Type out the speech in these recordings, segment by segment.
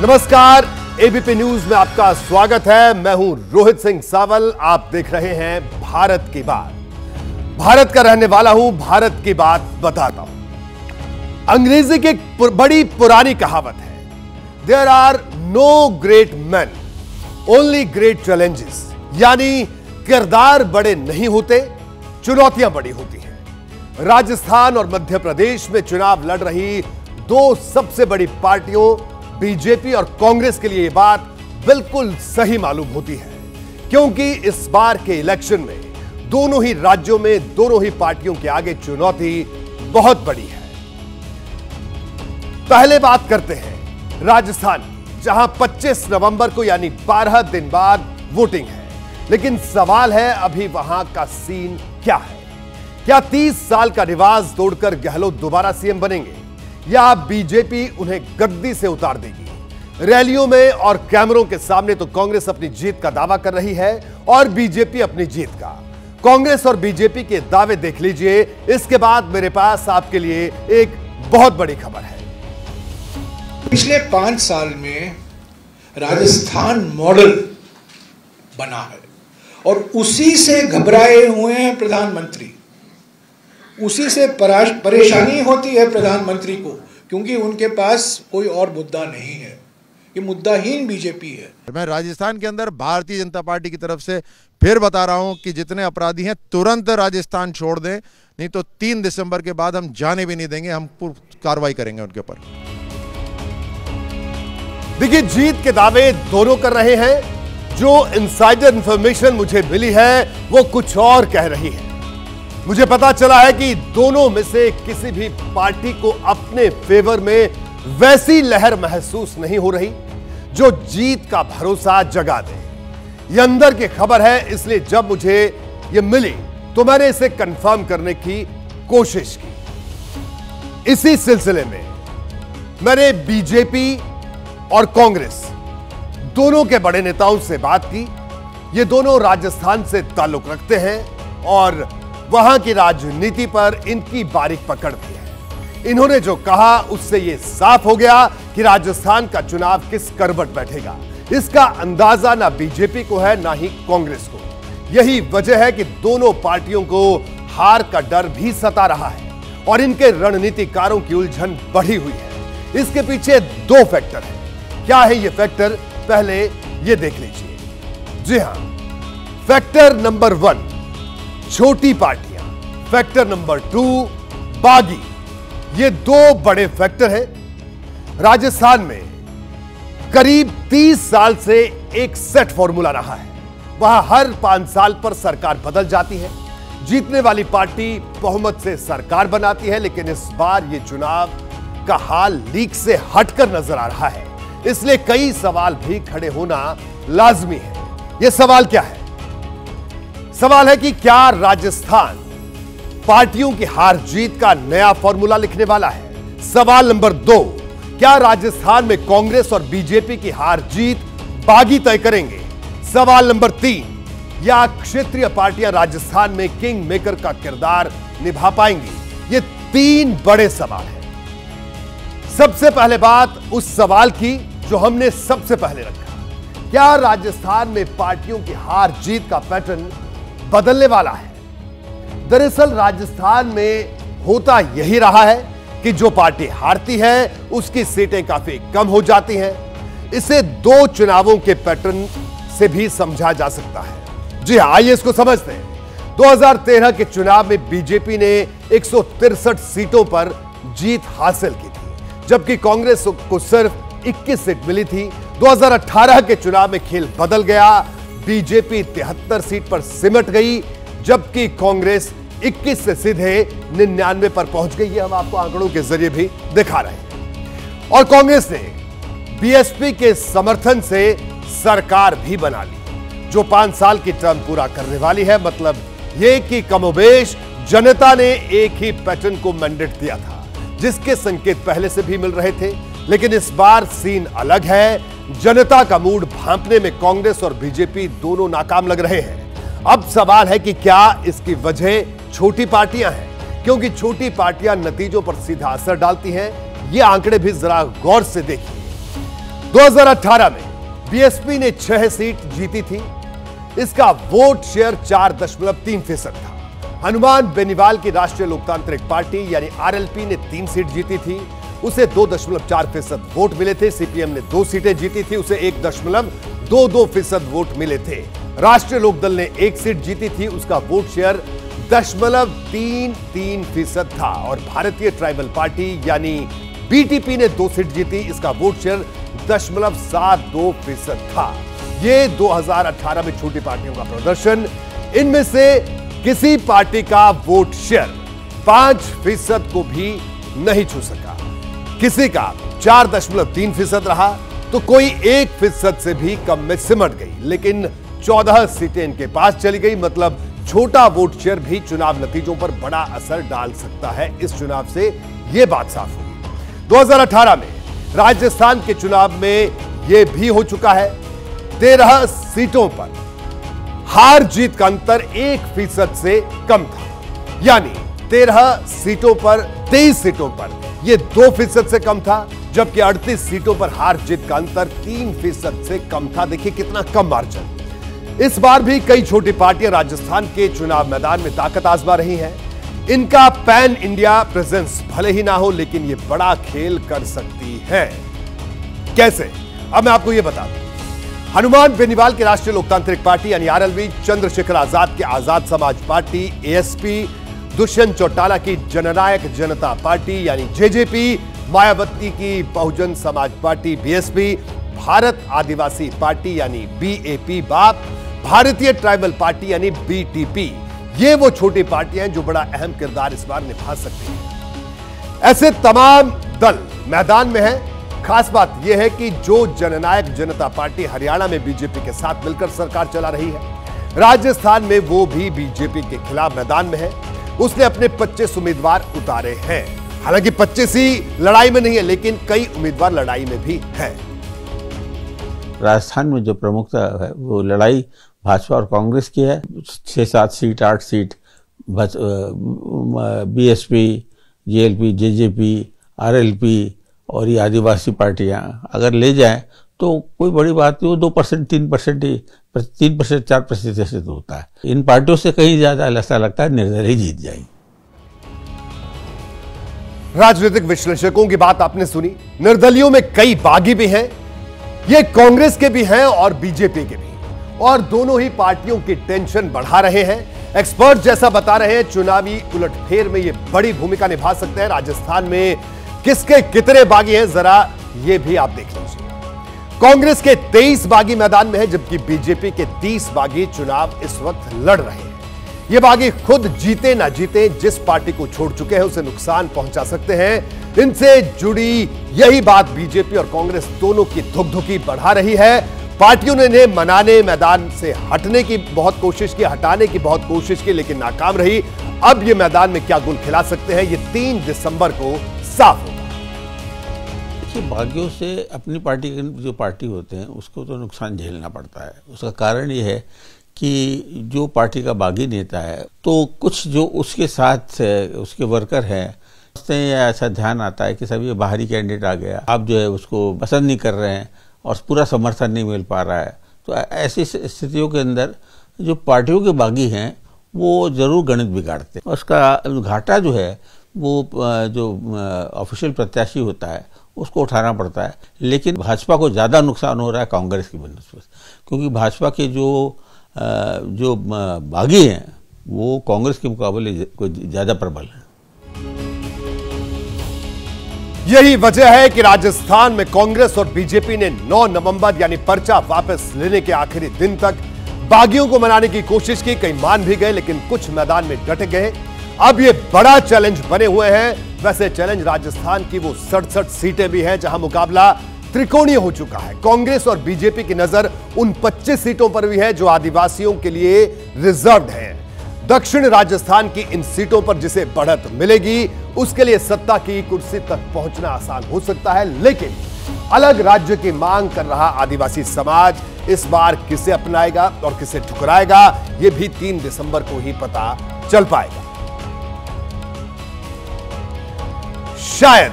नमस्कार, ABP news में आपका स्वागत है। मैं हूं रोहित सिंह सावल। आप देख रहे हैं भारत की बात। भारत का रहने वाला हूं, भारत की बात बताता हूं। अंग्रेजी की एक बड़ी पुरानी कहावत है, there are no great man, only great challenges. यानी किरदार बड़े नहीं होते, चुनौतियां बड़ी होती हैं। राजस्थान और मध्य प्रदेश में चुनाव लड़ रही दो सबसे बड़ी पार्टियों बीजेपी और कांग्रेस के लिए यह बात बिल्कुल सही मालूम होती है, क्योंकि इस बार के इलेक्शन में दोनों ही राज्यों में दोनों ही पार्टियों के आगे चुनौती बहुत बड़ी है। पहले बात करते हैं राजस्थान की, जहां 25 नवंबर को यानी 12 दिन बाद वोटिंग है। लेकिन सवाल है, अभी वहां का सीन क्या है? क्या 30 साल का रिवाज तोड़कर गहलोत दोबारा सीएम बनेंगे या बीजेपी उन्हें गद्दी से उतार देगी? रैलियों में और कैमरों के सामने तो कांग्रेस अपनी जीत का दावा कर रही है और बीजेपी अपनी जीत का। कांग्रेस और बीजेपी के दावे देख लीजिए। इसके बाद मेरे पास आपके लिए एक बहुत बड़ी खबर है। पिछले 5 साल में राजस्थान मॉडल बना है और उसी से घबराए हुए हैं प्रधानमंत्री। उसी से परेशानी होती है प्रधानमंत्री को, क्योंकि उनके पास कोई और मुद्दा नहीं है। ये मुद्दाहीन बीजेपी है। मैं राजस्थान के अंदर भारतीय जनता पार्टी की तरफ से फिर बता रहा हूं कि जितने अपराधी हैं तुरंत राजस्थान छोड़ दें, नहीं तो 3 दिसंबर के बाद हम जाने भी नहीं देंगे। हम कार्रवाई करेंगे उनके ऊपर। देखिए, जीत के दावे दोनों कर रहे हैं। जो इनसाइडर इंफॉर्मेशन मुझे मिली है वो कुछ और कह रही है। मुझे पता चला है कि दोनों में से किसी भी पार्टी को अपने फेवर में वैसी लहर महसूस नहीं हो रही जो जीत का भरोसा जगा दे। यह अंदर की खबर है, इसलिए जब मुझे यह मिली तो मैंने इसे कंफर्म करने की कोशिश की। इसी सिलसिले में मैंने बीजेपी और कांग्रेस दोनों के बड़े नेताओं से बात की। ये दोनों राजस्थान से ताल्लुक रखते हैं और वहां की राजनीति पर इनकी बारीक पकड़ भी है। इन्होंने जो कहा उससे यह साफ हो गया कि राजस्थान का चुनाव किस करवट बैठेगा, इसका अंदाजा ना बीजेपी को है ना ही कांग्रेस को। यही वजह है कि दोनों पार्टियों को हार का डर भी सता रहा है और इनके रणनीतिकारों की उलझन बढ़ी हुई है। इसके पीछे 2 फैक्टर हैं। क्या है ये फैक्टर, पहले ये देख लीजिए। जी हां, फैक्टर नंबर 1 छोटी पार्टियां, फैक्टर नंबर 2 बागी। ये 2 बड़े फैक्टर हैं। राजस्थान में करीब 30 साल से एक सेट फॉर्मूला रहा है। वहां हर 5 साल पर सरकार बदल जाती है, जीतने वाली पार्टी बहुमत से सरकार बनाती है। लेकिन इस बार यह चुनाव का हाल लीक से हटकर नजर आ रहा है, इसलिए कई सवाल भी खड़े होना लाजमी है। यह सवाल क्या है? सवाल है कि क्या राजस्थान पार्टियों की हार जीत का नया फॉर्मूला लिखने वाला है? सवाल नंबर 2, क्या राजस्थान में कांग्रेस और बीजेपी की हार जीत बागी तय करेंगे? सवाल नंबर 3, या क्षेत्रीय पार्टियां राजस्थान में किंग मेकर का किरदार निभा पाएंगी? ये 3 बड़े सवाल हैं। सबसे पहले बात उस सवाल की जो हमने सबसे पहले रखा, क्या राजस्थान में पार्टियों की हार जीत का पैटर्न बदलने वाला है? दरअसल राजस्थान में होता यही रहा है कि जो पार्टी हारती है उसकी सीटें काफी कम हो जाती हैं। इसे 2 चुनावों के पैटर्न से भी समझा जा सकता है। जी हां, आइए इसको समझते हैं। 2013 के चुनाव में बीजेपी ने 163 सीटों पर जीत हासिल की थी, जबकि कांग्रेस को सिर्फ 21 सीट मिली थी। 2018 के चुनाव में खेल बदल गया। बीजेपी 73 सीट पर सिमट गई, जबकि कांग्रेस 21 से सीधे 99 पर पहुंच गई। ये हम आपको आंकड़ों के जरिए भी दिखा रहे हैं। और कांग्रेस ने बीएसपी के समर्थन से सरकार भी बना ली, जो 5 साल की टर्म पूरा करने वाली है। मतलब यह कि कमोबेश जनता ने एक ही पैटर्न को मैंडेट दिया था, जिसके संकेत पहले से भी मिल रहे थे। लेकिन इस बार सीन अलग है। जनता का मूड भांपने में कांग्रेस और बीजेपी दोनों नाकाम लग रहे हैं। अब सवाल है कि क्या इसकी वजह छोटी पार्टियां हैं, क्योंकि छोटी पार्टियां नतीजों पर सीधा असर डालती हैं। ये आंकड़े भी जरा गौर से देखिए। 2018 में बीएसपी ने 6 सीट जीती थी। इसका वोट शेयर 4.3% था। हनुमान बेनीवाल की राष्ट्रीय लोकतांत्रिक पार्टी यानी आरएलपी ने 3 सीट जीती थी, उसे 2.4% वोट मिले थे। सीपीएम ने 2 सीटें जीती थी, उसे 1.22% वोट मिले थे। राष्ट्रीय लोकदल ने 1 सीट जीती थी, उसका वोट शेयर 0.33% था। और भारतीय ट्राइबल पार्टी यानी बीटीपी ने 2 सीट जीती, इसका वोट शेयर 0.72% था। ये 2018 में छोटी पार्टियों का प्रदर्शन। इनमें से किसी पार्टी का वोट शेयर 5% को भी नहीं छू सका। किसी का 4.3% रहा तो कोई 1% से भी कम में सिमट गई। लेकिन 14 सीटें इनके पास चली गई। मतलब छोटा वोट शेयर भी चुनाव नतीजों पर बड़ा असर डाल सकता है। इस चुनाव से यह बात साफ हुई। 2018 में राजस्थान के चुनाव में यह भी हो चुका है। 13 सीटों पर हार जीत का अंतर 1% से कम था। यानी 13 सीटों पर 23 सीटों पर यह 2% से कम था, जबकि 38 सीटों पर हार जीत का अंतर 3% से कम था। देखिए कितना कम मार्जिन। इस बार भी कई छोटी पार्टियां राजस्थान के चुनाव मैदान में ताकत आजमा रही हैं। इनका पैन इंडिया प्रेजेंस भले ही ना हो, लेकिन यह बड़ा खेल कर सकती है। कैसे? अब मैं आपको यह बता दूं। हनुमान बेनीवाल की राष्ट्रीय लोकतांत्रिक पार्टी यानी आरएलवी, चंद्रशेखर आजाद की आजाद समाज पार्टी एएसपी, दुष्यंत चौटाला की जननायक जनता पार्टी यानी जेजेपी, मायावती की बहुजन समाज पार्टी बीएसपी, भारत आदिवासी पार्टी यानी बीएपी बाप, भारतीय ट्राइबल पार्टी यानी बीटीपी, ये वो छोटी पार्टियां हैं जो बड़ा अहम किरदार इस बार निभा सकती हैं। ऐसे तमाम दल मैदान में हैं। खास बात यह है कि जो जननायक जनता पार्टी हरियाणा में बीजेपी के साथ मिलकर सरकार चला रही है, राजस्थान में वो भी बीजेपी के खिलाफ मैदान में है। उसने अपने 25 उम्मीदवार उतारे हैं। हालांकि 25 ही लड़ाई में नहीं है, लेकिन कई उम्मीदवार लड़ाई में भी हैं। राजस्थान में जो प्रमुखता है वो लड़ाई भाजपा और कांग्रेस की है। 6-7 seat 8 seat BSP, JLP, JJP, RLP और ये आदिवासी पार्टियां अगर ले जाएं तो कोई बड़ी बात नहीं। वो 2%, 3% ही, 3%, 4% ऐसे तो होता है। इन पार्टियों से कहीं ज्यादा ऐसा लगता है निर्दलीय जीत जाएंगी। राजनीतिक विश्लेषकों की बात आपने सुनी। निर्दलियों में कई बागी भी हैं, ये कांग्रेस के भी हैं और बीजेपी के भी, और दोनों ही पार्टियों की टेंशन बढ़ा रहे हैं। एक्सपर्ट जैसा बता रहे हैं, चुनावी उलटफेर में ये बड़ी भूमिका निभा सकते हैं। राजस्थान में किसके कितने बागी हैं, जरा ये भी आप देख लीजिए। कांग्रेस के 23 बागी मैदान में है, जबकि बीजेपी के 30 बागी चुनाव इस वक्त लड़ रहे हैं। ये बागी खुद जीते ना जीते, जिस पार्टी को छोड़ चुके हैं उसे नुकसान पहुंचा सकते हैं। इनसे जुड़ी यही बात बीजेपी और कांग्रेस दोनों की धुकधुकी बढ़ा रही है। पार्टियों ने इन्हें मनाने, मैदान से हटने की बहुत कोशिश की, हटाने की बहुत कोशिश की, लेकिन नाकाम रही। अब ये मैदान में क्या गुल खिला सकते हैं, ये 3 दिसंबर को साफ होगा। देखिए, बागियों से अपनी पार्टी के जो पार्टी होते हैं उसको तो नुकसान झेलना पड़ता है। उसका कारण ये है कि जो पार्टी का बागी नेता है तो कुछ जो उसके साथ उसके वर्कर हैं, उससे ऐसा ध्यान आता है कि सब ये बाहरी कैंडिडेट आ गया, आप जो है उसको पसंद नहीं कर रहे हैं और पूरा समर्थन नहीं मिल पा रहा है। तो ऐसी स्थितियों के अंदर जो पार्टियों के बागी हैं वो जरूर गणित बिगाड़ते हैं। उसका घाटा जो है वो जो ऑफिशियल प्रत्याशी होता है उसको उठाना पड़ता है। लेकिन भाजपा को ज़्यादा नुकसान हो रहा है कांग्रेस की बनस्पत, क्योंकि भाजपा के जो बागी हैं वो कांग्रेस के मुकाबले ज़्यादा प्रबल हैं। यही वजह है कि राजस्थान में कांग्रेस और बीजेपी ने 9 नवंबर यानी पर्चा वापस लेने के आखिरी दिन तक बागियों को मनाने की कोशिश की। कई मान भी गए, लेकिन कुछ मैदान में डट गए। अब ये बड़ा चैलेंज बने हुए हैं। वैसे चैलेंज राजस्थान की वो 67 सीटें भी हैं जहां मुकाबला त्रिकोणीय हो चुका है। कांग्रेस और बीजेपी की नजर उन 25 सीटों पर भी है जो आदिवासियों के लिए रिजर्व्ड है। दक्षिण राजस्थान की इन सीटों पर जिसे बढ़त मिलेगी उसके लिए सत्ता की कुर्सी तक पहुंचना आसान हो सकता है। लेकिन अलग राज्य की मांग कर रहा आदिवासी समाज इस बार किसे अपनाएगा और किसे ठुकराएगा, यह भी 3 दिसंबर को ही पता चल पाएगा। शायद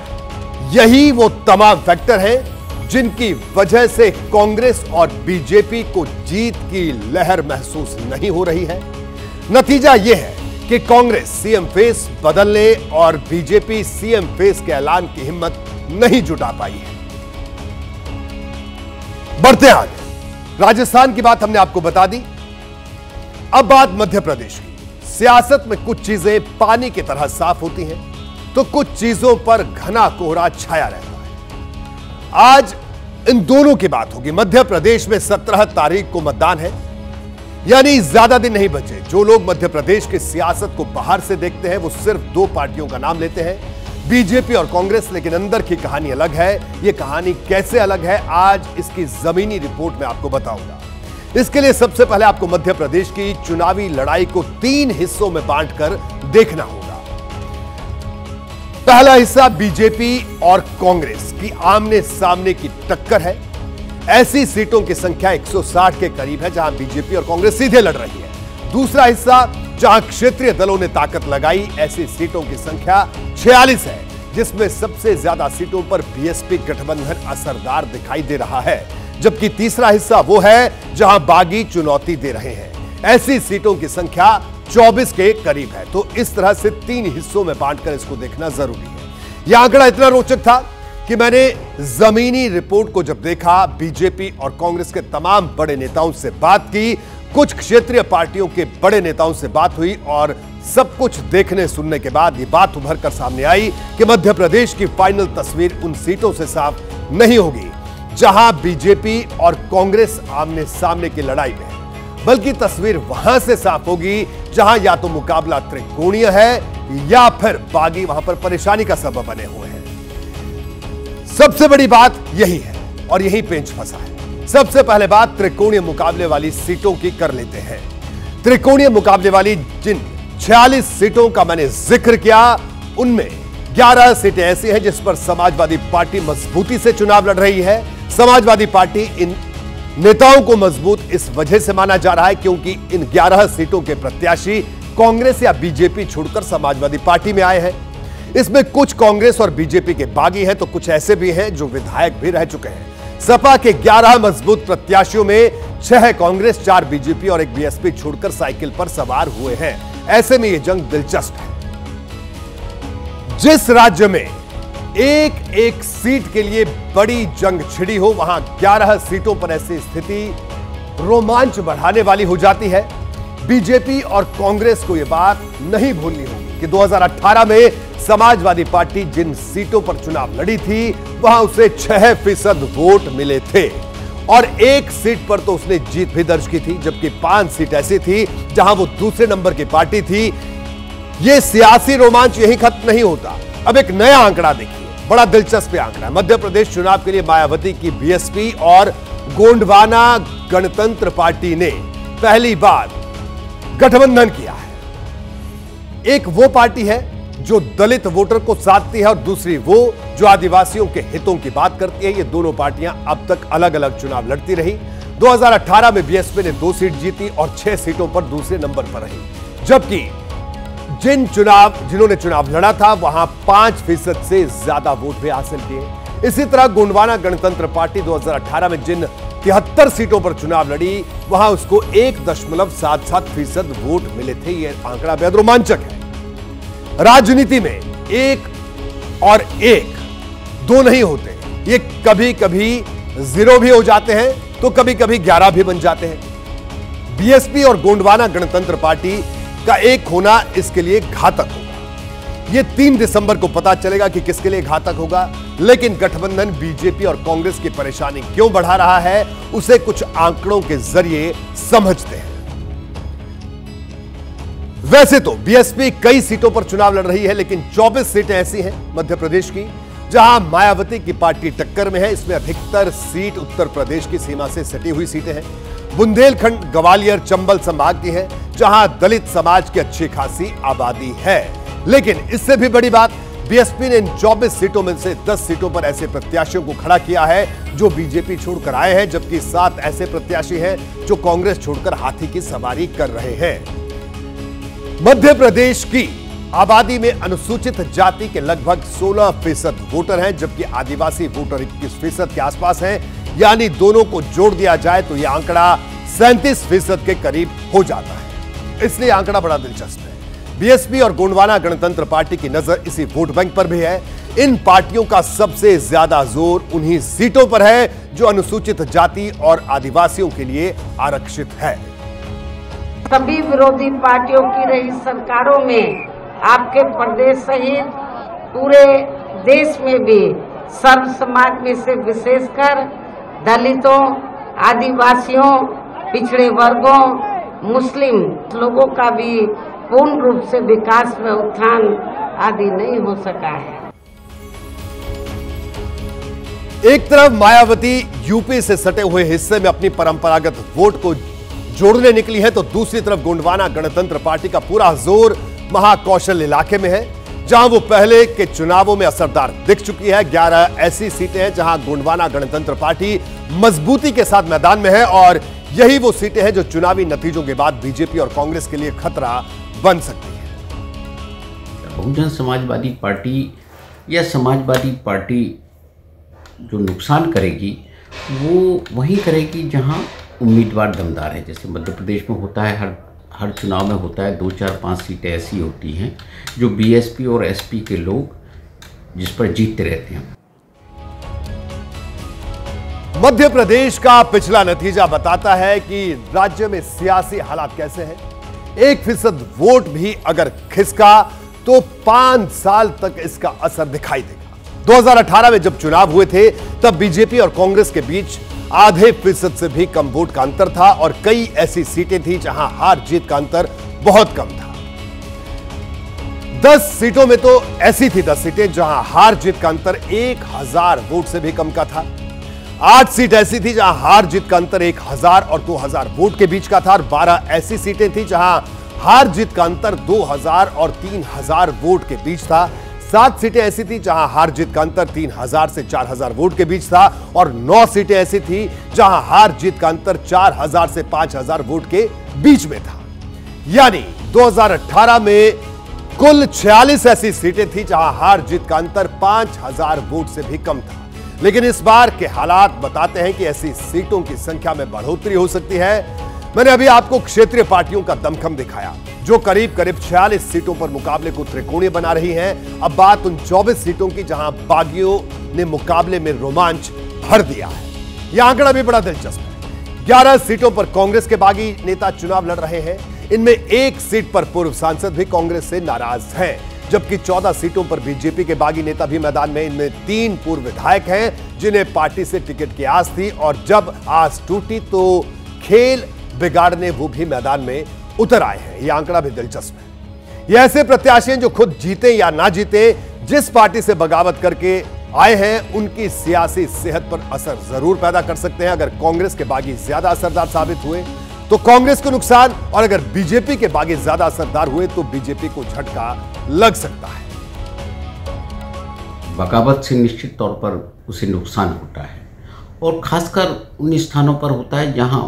यही वो तमाम फैक्टर हैं जिनकी वजह से कांग्रेस और बीजेपी को जीत की लहर महसूस नहीं हो रही है। नतीजा यह है कि कांग्रेस सीएम फेस बदलने और बीजेपी सीएम फेस के ऐलान की हिम्मत नहीं जुटा पाई है। बढ़ते आगे, राजस्थान की बात हमने आपको बता दी। अब बात मध्य प्रदेश की। सियासत में कुछ चीजें पानी की तरह साफ होती हैं तो कुछ चीजों पर घना कोहरा छाया रहता है। आज इन दोनों की बात होगी। मध्य प्रदेश में 17 तारीख को मतदान है, यानी ज्यादा दिन नहीं बचे। जो लोग मध्य प्रदेश की सियासत को बाहर से देखते हैं वो सिर्फ दो पार्टियों का नाम लेते हैं, बीजेपी और कांग्रेस, लेकिन अंदर की कहानी अलग है। यह कहानी कैसे अलग है, आज इसकी जमीनी रिपोर्ट में आपको बताऊंगा। इसके लिए सबसे पहले आपको मध्य प्रदेश की चुनावी लड़ाई को 3 हिस्सों में बांटकर देखना होगा। पहला हिस्सा बीजेपी और कांग्रेस की आमने सामने की टक्कर है। ऐसी सीटों की संख्या 160 के करीब है जहां बीजेपी और कांग्रेस सीधे लड़ रही है। दूसरा हिस्सा जहां क्षेत्रीय दलों ने ताकत लगाई, ऐसी सीटों की संख्या 46 है, जिसमें सबसे ज्यादा सीटों पर बीएसपी गठबंधन असरदार दिखाई दे रहा है। जबकि तीसरा हिस्सा वो है जहां बागी चुनौती दे रहे हैं। ऐसी सीटों की संख्या 24 के करीब है। तो इस तरह से 3 हिस्सों में बांटकर इसको देखना जरूरी है। यह आंकड़ा इतना रोचक था कि मैंने जमीनी रिपोर्ट को जब देखा, बीजेपी और कांग्रेस के तमाम बड़े नेताओं से बात की, कुछ क्षेत्रीय पार्टियों के बड़े नेताओं से बात हुई और सब कुछ देखने सुनने के बाद यह बात उभर कर सामने आई कि मध्य प्रदेश की फाइनल तस्वीर उन सीटों से साफ नहीं होगी जहां बीजेपी और कांग्रेस आमने सामने की लड़ाई में है, बल्कि तस्वीर वहां से साफ होगी जहां या तो मुकाबला त्रिकोणीय है या फिर बागी वहां पर परेशानी का सबब बने हुए हैं। सबसे बड़ी बात यही है और यही पेंच फंसा है। सबसे पहले बात त्रिकोणीय मुकाबले वाली सीटों की कर लेते हैं। त्रिकोणीय मुकाबले वाली जिन 46 सीटों का मैंने जिक्र किया, उनमें 11 सीटें ऐसी हैं जिस पर समाजवादी पार्टी मजबूती से चुनाव लड़ रही है। समाजवादी पार्टी इन नेताओं को मजबूत इस वजह से माना जा रहा है क्योंकि इन 11 सीटों के प्रत्याशी कांग्रेस या बीजेपी छोड़कर समाजवादी पार्टी में आए हैं। इसमें कुछ कांग्रेस और बीजेपी के बागी हैं तो कुछ ऐसे भी हैं जो विधायक भी रह चुके हैं। सपा के 11 मजबूत प्रत्याशियों में 6 कांग्रेस, 4 बीजेपी और 1 बीएसपी छोड़कर साइकिल पर सवार हुए हैं। ऐसे में यह जंग दिलचस्प है। जिस राज्य में एक सीट के लिए बड़ी जंग छिड़ी हो, वहां 11 सीटों पर ऐसी स्थिति रोमांच बढ़ाने वाली हो जाती है। बीजेपी और कांग्रेस को यह बात नहीं भूलनी होगी कि 2018 में समाजवादी पार्टी जिन सीटों पर चुनाव लड़ी थी, वहां उसे 6% वोट मिले थे और 1 सीट पर तो उसने जीत भी दर्ज की थी, जबकि 5 सीट ऐसी थी जहां वो दूसरे नंबर की पार्टी थी। यह सियासी रोमांच यही खत्म नहीं होता। अब एक नया आंकड़ा देखिए, बड़ा दिलचस्प आंकड़ा। मध्य प्रदेश चुनाव के लिए मायावती की बीएसपी और गोंडवाना गणतंत्र पार्टी ने पहली बार गठबंधन किया है। एक वो पार्टी है जो दलित वोटर को साधती है और दूसरी वो जो आदिवासियों के हितों की बात करती है। ये दोनों पार्टियां अब तक अलग अलग चुनाव लड़ती रही। 2018 में बीएसपी ने 2 सीट जीती और 6 सीटों पर दूसरे नंबर पर रही, जबकि जिन्होंने चुनाव लड़ा था वहां 5% से ज्यादा वोट भी हासिल किए। इसी तरह गोंडवाना गणतंत्र पार्टी 2018 में जिन 73 सीटों पर चुनाव लड़ी, वहां उसको 1.77% वोट मिले थे। यह आंकड़ा बेहद रोमांचक है। राजनीति में 1 और 1 2 नहीं होते, ये कभी कभी 0 भी हो जाते हैं तो कभी कभी 11 भी बन जाते हैं। बीएसपी और गोंडवाना गणतंत्र पार्टी का एक होना इसके लिए घातक होगा। यह 3 दिसंबर को पता चलेगा कि किसके लिए घातक होगा, लेकिन गठबंधन बीजेपी और कांग्रेस की परेशानी क्यों बढ़ा रहा है, उसे कुछ आंकड़ों के जरिए समझते हैं। वैसे तो बीएसपी कई सीटों पर चुनाव लड़ रही है, लेकिन 24 सीटें ऐसी हैं मध्य प्रदेश की जहां मायावती की पार्टी टक्कर में है। इसमें अधिकतर सीट उत्तर प्रदेश की सीमा से सटी हुई सीटें हैं। बुंदेलखंड, ग्वालियर, चंबल संभाग की है जहां दलित समाज की अच्छी खासी आबादी है। लेकिन इससे भी बड़ी बात, बीएसपी ने इन 24 सीटों में से 10 सीटों पर ऐसे प्रत्याशियों को खड़ा किया है जो बीजेपी छोड़कर आए हैं, जबकि 7 ऐसे प्रत्याशी हैं जो कांग्रेस छोड़कर हाथी की सवारी कर रहे हैं। मध्य प्रदेश की आबादी में अनुसूचित जाति के लगभग 16% वोटर हैं, जबकि आदिवासी वोटर 21% के आसपास हैं। यानी दोनों को जोड़ दिया जाए तो यह आंकड़ा 37% के करीब हो जाता है। इसलिए आंकड़ा बड़ा दिलचस्प है। बीएसपी और गोंडवाना गणतंत्र पार्टी की नजर इसी वोट बैंक पर भी है। इन पार्टियों का सबसे ज्यादा जोर उन्हीं सीटों पर है जो अनुसूचित जाति और आदिवासियों के लिए आरक्षित है। सभी विरोधी पार्टियों की रही सरकारों में आपके प्रदेश सहित पूरे देश में भी सर्व समाज में से विशेषकर दलितों, आदिवासियों, पिछड़े वर्गों, मुस्लिम लोगों का भी पूर्ण रूप से विकास में उत्थान आदि नहीं हो सका है। एक तरफ मायावती यूपी से सटे हुए हिस्से में अपनी परंपरागत वोट को जोड़ने निकली है, तो दूसरी तरफ गोंडवाना गणतंत्र पार्टी का पूरा जोर महाकौशल इलाके में है, जहां वो पहले के चुनावों में असरदार दिख चुकी है। 11 ऐसी सीटें हैं जहां गोंडवाना गणतंत्र पार्टी मजबूती के साथ मैदान में है, और यही वो सीटें हैं जो चुनावी नतीजों के बाद बीजेपी और कांग्रेस के लिए खतरा बन सकती है। बहुजन समाजवादी पार्टी या समाजवादी पार्टी जो नुकसान करेगी वो वहीं करेगी जहां उम्मीदवार दमदार है। जैसे मध्य प्रदेश में होता है, हर चुनाव में होता है, 2, 4, 5 सीटें ऐसी होती हैं जो बीएसपी और एसपी के लोग जिस पर जीतते रहते हैं। मध्य प्रदेश का पिछला नतीजा बताता है कि राज्य में सियासी हालात कैसे हैं। 1% वोट भी अगर खिसका तो 5 साल तक इसका असर दिखाई देगा। 2018 में जब चुनाव हुए थे तब बीजेपी और कांग्रेस के बीच आधे फीसद से भी कम वोट का अंतर था, और कई ऐसी सीटें थी जहां हार जीत का अंतर बहुत कम था। 10 सीटों में तो ऐसी थी 10 सीटें जहां हार जीत का अंतर 1000 वोट से भी कम का था। 8 सीट ऐसी थी जहां हार जीत का अंतर 1000 और 2000 वोट के बीच का था, और 12 ऐसी सीटें थी जहां हार जीत का अंतर 2000 और 3000 वोट के बीच था। 7 सीटें ऐसी थी जहां हार जीत का अंतर 3000 से 4000 वोट के बीच था, और 9 सीटें ऐसी थी जहां हार जीत का अंतर 4000 से 5000 वोट के बीच में था। यानी 2018 में कुल 46 ऐसी सीटें थी जहां हार जीत का अंतर 5000 वोट से भी कम था। लेकिन इस बार के हालात बताते हैं कि ऐसी सीटों की संख्या में बढ़ोतरी हो सकती है। मैंने अभी आपको क्षेत्रीय पार्टियों का दमखम दिखाया जो करीब करीब 46 सीटों पर मुकाबले को त्रिकोणीय बना रही हैं। अब बात उन 24 सीटों की जहां बागियों ने मुकाबले में रोमांच भर दिया है। यह आंकड़ा भी बड़ा दिलचस्प है। 11 सीटों पर कांग्रेस के बागी नेता चुनाव लड़ रहे हैं। इनमें 1 सीट पर पूर्व सांसद भी कांग्रेस से नाराज हैं, जबकि 14 सीटों पर बीजेपी के बागी नेता भी मैदान में। इनमें 3 पूर्व विधायक हैं जिन्हें पार्टी से टिकट की आस थी, और जब आस टूटी तो खेल बिगाड़ने वो भी मैदान में उतर आए हैं। यह आंकड़ा भी दिलचस्प है। ये ऐसे प्रत्याशी हैं जो खुद जीते या ना जीते, जिस पार्टी से बगावत करके आए हैं उनकी सियासी सेहत पर असर जरूर पैदा कर सकते हैं। अगर कांग्रेस के बागी ज्यादा असरदार साबित हुए तो कांग्रेस को नुकसान, और अगर बीजेपी के बागी ज्यादा असरदार हुए तो बीजेपी को झटका लग सकता है। बगावत से निश्चित तौर पर उसे नुकसान होता है, और खासकर उन स्थानों पर होता है जहां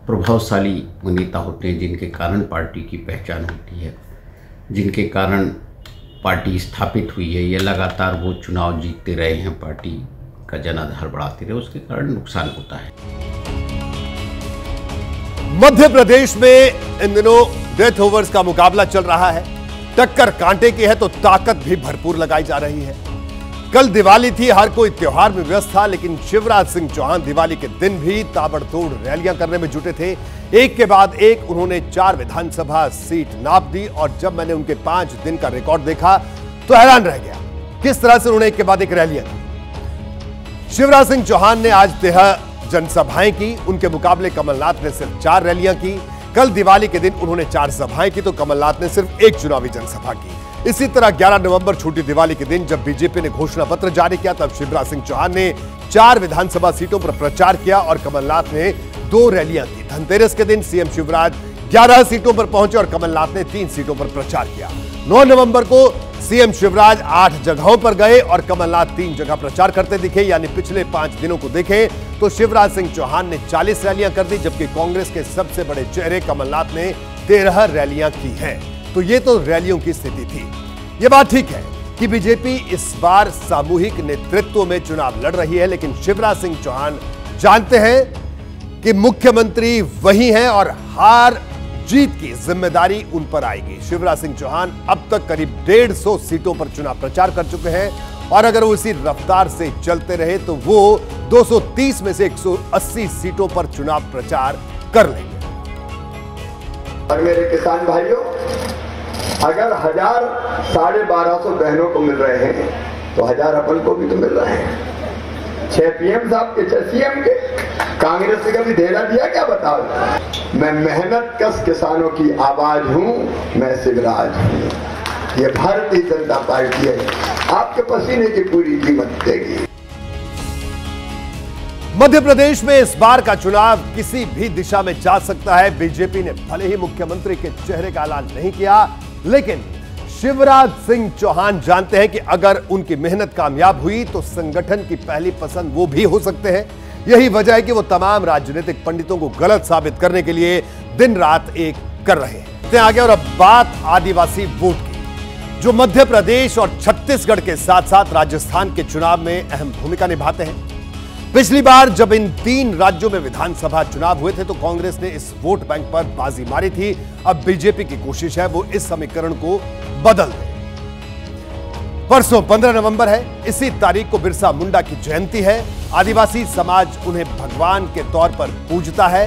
प्रभावशाली नेता होते हैं, जिनके कारण पार्टी की पहचान होती है, जिनके कारण पार्टी स्थापित हुई है, ये लगातार वो चुनाव जीतते रहे हैं, पार्टी का जनाधार बढ़ाते रहे, उसके कारण नुकसान होता है। मध्य प्रदेश में इन दिनों डेथ ओवर्स का मुकाबला चल रहा है। टक्कर कांटे की है तो ताकत भी भरपूर लगाई जा रही है। कल दिवाली थी, हर कोई त्योहार में व्यस्त था, लेकिन शिवराज सिंह चौहान दिवाली के दिन भी ताबड़तोड़ रैलियां करने में जुटे थे। एक के बाद एक उन्होंने 4 विधानसभा सीट नाप दी, और जब मैंने उनके 5 दिन का रिकॉर्ड देखा तो हैरान रह गया किस तरह से उन्होंने एक के बाद एक रैलियां की। शिवराज सिंह चौहान ने आज 13 जनसभाएं की, उनके मुकाबले कमलनाथ ने सिर्फ 4 रैलियां की। कल दिवाली के दिन उन्होंने 4 सभाएं की तो कमलनाथ ने सिर्फ 1 चुनावी जनसभा की। इसी तरह 11 नवंबर छूटी दिवाली के दिन जब बीजेपी ने घोषणा पत्र जारी किया तब शिवराज सिंह चौहान ने 4 विधानसभा सीटों पर प्रचार किया और कमलनाथ ने 2 रैलियां की। धनतेरस के दिन सीएम शिवराज 11 सीटों पर पहुंचे और कमलनाथ ने 3 सीटों पर प्रचार किया। 9 नवंबर को सीएम शिवराज 8 जगहों पर गए और कमलनाथ 3 जगह प्रचार करते दिखे। यानी पिछले 5 दिनों को देखें तो शिवराज सिंह चौहान ने 40 रैलियां कर दी, जबकि कांग्रेस के सबसे बड़े चेहरे कमलनाथ ने 13 रैलियां की हैं। तो ये तो रैलियों की स्थिति थी। ये बात ठीक है कि बीजेपी इस बार सामूहिक नेतृत्व में चुनाव लड़ रही है, लेकिन शिवराज सिंह चौहान जानते हैं कि मुख्यमंत्री वही हैं और हार जीत की जिम्मेदारी उन पर आएगी। शिवराज सिंह चौहान अब तक करीब 150 सीटों पर चुनाव प्रचार कर चुके हैं और अगर वो इसी रफ्तार से चलते रहे तो वो 230 में से 180 सीटों पर चुनाव प्रचार कर लेंगे। और मेरे किसान भाइयों, अगर 1000 1250 बहनों को मिल रहे हैं तो 1000 अपन को भी तो मिल रहे हैं। 6 पीएम साहब के 6 सीएम के, कांग्रेस ने कभी देना दिया क्या बताओ? मैं मेहनत कश किसानों की आवाज हूं, मैं शिवराज हूं। ये भारतीय जनता पार्टी है, आपके पसीने की पूरी कीमत देगी। मध्य प्रदेश में इस बार का चुनाव किसी भी दिशा में जा सकता है। बीजेपी ने भले ही मुख्यमंत्री के चेहरे का ऐलान नहीं किया, लेकिन शिवराज सिंह चौहान जानते हैं कि अगर उनकी मेहनत कामयाब हुई तो संगठन की पहली पसंद वो भी हो सकते हैं। यही वजह है कि वो तमाम राजनीतिक पंडितों को गलत साबित करने के लिए दिन रात एक कर रहे हैं। आगे और अब बात आदिवासी वोट की, जो मध्य प्रदेश और छत्तीसगढ़ के साथ साथ राजस्थान के चुनाव में अहम भूमिका निभाते हैं। पिछली बार जब इन 3 राज्यों में विधानसभा चुनाव हुए थे तो कांग्रेस ने इस वोट बैंक पर बाजी मारी थी। अब बीजेपी की कोशिश है वो इस समीकरण को बदल दे। परसों 15 नवंबर है, इसी तारीख को बिरसा मुंडा की जयंती है। आदिवासी समाज उन्हें भगवान के तौर पर पूजता है,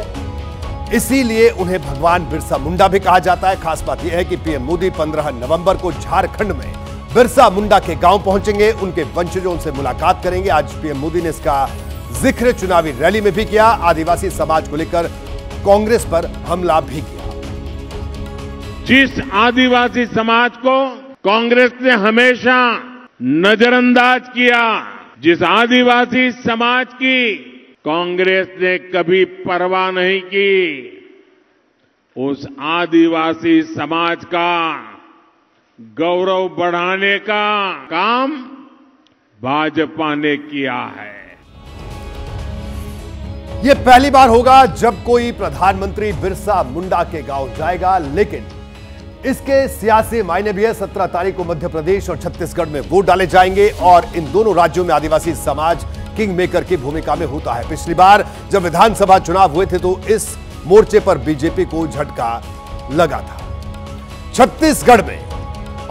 इसीलिए उन्हें भगवान बिरसा मुंडा भी कहा जाता है। खास बात यह है कि पीएम मोदी 15 नवंबर को झारखंड में बिरसा मुंडा के गांव पहुंचेंगे, उनके वंशजों से मुलाकात करेंगे। आज पीएम मोदी ने इसका जिक्र चुनावी रैली में भी किया। आदिवासी समाज को लेकर कांग्रेस पर हमला भी किया। जिस आदिवासी समाज को कांग्रेस ने हमेशा नजरअंदाज किया, जिस आदिवासी समाज की कांग्रेस ने कभी परवाह नहीं की, उस आदिवासी समाज का गौरव बढ़ाने का काम भाजपा ने किया है। यह पहली बार होगा जब कोई प्रधानमंत्री बिरसा मुंडा के गांव जाएगा, लेकिन इसके सियासी मायने भी है। 17 तारीख को मध्य प्रदेश और छत्तीसगढ़ में वोट डाले जाएंगे और इन दोनों राज्यों में आदिवासी समाज किंग मेकर की भूमिका में होता है। पिछली बार जब विधानसभा चुनाव हुए थे तो इस मोर्चे पर बीजेपी को झटका लगा था। छत्तीसगढ़ में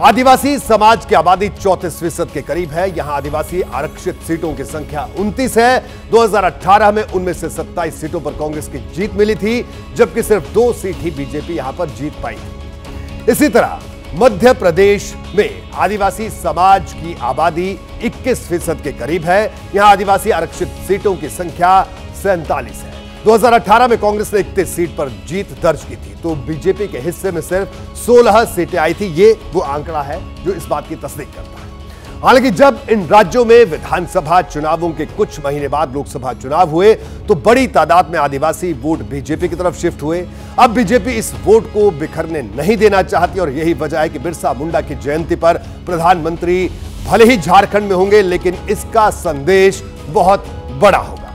आदिवासी समाज की आबादी 34% के करीब है। यहां आदिवासी आरक्षित सीटों की संख्या 29 है। 2018 में उनमें से 27 सीटों पर कांग्रेस की जीत मिली थी, जबकि सिर्फ 2 सीट ही बीजेपी यहां पर जीत पाई थी। इसी तरह मध्य प्रदेश में आदिवासी समाज की आबादी 21% के करीब है। यहां आदिवासी आरक्षित सीटों की संख्या 47 है। 2018 में कांग्रेस ने 31 सीट पर जीत दर्ज की थी, तो बीजेपी के हिस्से में सिर्फ 16 सीटें आई थी। ये वो आंकड़ा है जो इस बात की तस्दीक करता है। हालांकि जब इन राज्यों में विधानसभा चुनावों के कुछ महीने बाद लोकसभा चुनाव हुए तो बड़ी तादाद में आदिवासी वोट बीजेपी की तरफ शिफ्ट हुए। अब बीजेपी इस वोट को बिखरने नहीं देना चाहती और यही वजह है कि बिरसा मुंडा की जयंती पर प्रधानमंत्री भले ही झारखंड में होंगे, लेकिन इसका संदेश बहुत बड़ा होगा।